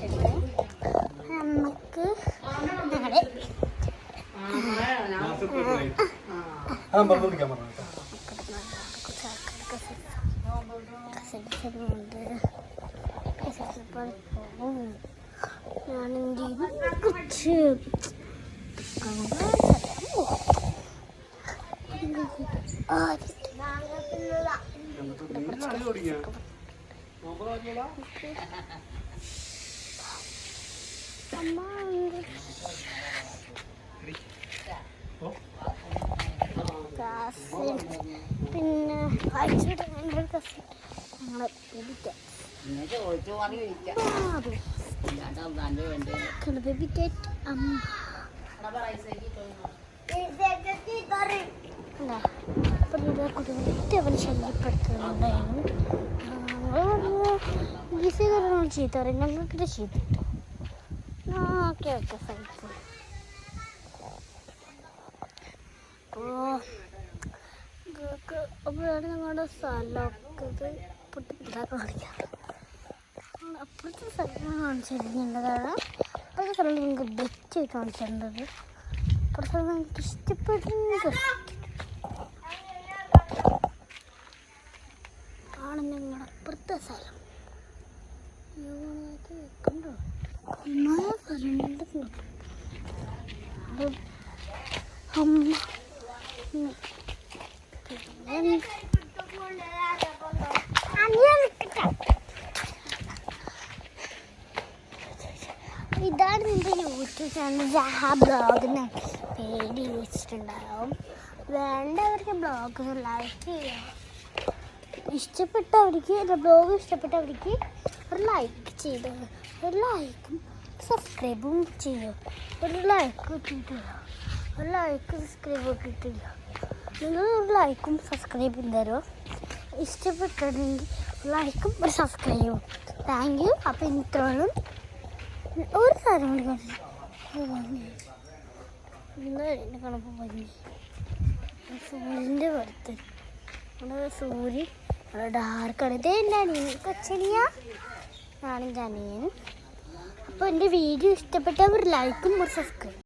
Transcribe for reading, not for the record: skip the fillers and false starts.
വെച്ചിട്ടുണ്ട്. നമുക്ക് ഞങ്ങളുടെ ഞാനെൻ്റെ കുറച്ച് പിന്നെ അയച്ചിട്ട് എൻ്റെ കസിൻ ഞങ്ങളെ ബേബി കേറ്റ് അവൻ ശല്യപ്പെടുത്തുന്നുണ്ടായിരുന്നു. ഈസികരണം ചീത്ത പറയും, ഞങ്ങൾക്കിട്ട് ചീത്തിട്ടു. Okay okay fine. അപ്പോഴാണ് ഞങ്ങളുടെ സ്ഥലമൊക്കെ ഇത് പൊട്ടിപ്പിടിക്കാൻ കാണിക്കാറ്. അപ്പോഴത്തെ സ്ഥലം കാണിച്ചിരുന്നതാണ്. അപ്പോഴത്തെ സ്ഥലം നിങ്ങൾക്ക് ബെസ്റ്റ് ആയിട്ട് കാണിച്ചിട്ടുണ്ടത്. അപ്പോഴത്തെ സ്ഥലം നിങ്ങൾക്ക് ഇഷ്ടപ്പെടുന്നത് ആണ് ഞങ്ങളുടെ അപ്പുറത്തെ സ്ഥലം. കണ്ടോ അമ്മ ഇതാണ് നിൻ്റെ യൂട്യൂബ് ചാനൽ ജാഹ ബ്ലോഗിന് പേര് വെച്ചിട്ടുണ്ടാവും. വേണ്ടവർക്ക് ബ്ലോഗ് ലൈക്ക് ചെയ്യാം. ഇഷ്ടപ്പെട്ടവർക്ക് ബ്ലോഗ് ഇഷ്ടപ്പെട്ടവർക്ക് ഒരു ലൈക്ക് ചെയ്ത് ഒരു ലൈക്കും സബ്സ്ക്രൈബും ചെയ്യും. ഒരു ലൈക്ക് കിട്ടിയിട്ടില്ല, ഒരു ലൈക്ക് സബ്സ്ക്രൈബ് കിട്ടിയിട്ടില്ല. നിങ്ങൾ ഒരു ലൈക്കും സബ്സ്ക്രൈബും തരുമോ? ഇഷ്ടപ്പെട്ടിട്ടുണ്ടെങ്കിൽ ലൈക്കും ഒരു സബ്സ്ക്രൈബും. Thank you. അപ്പോൾ ഇത്രയും ഒരു കാര്യം കൂടി എന്നെ കാണുമ്പോൾ ഭംഗി സൂര്യൻ്റെ പുറത്ത് നമ്മുടെ സൂര്യൻ നമ്മുടെ ഡാർക്കാണ്. ഇതേ എൻ്റെ അനിയൻ കൊച്ചനിയ, ഞാനെൻ്റെ അനിയൻ. അപ്പോൾ എൻ്റെ വീഡിയോ ഇഷ്ടപ്പെട്ട ഒരു ലൈക്കും ഒരു സബ്സ്ക്രൈബ്.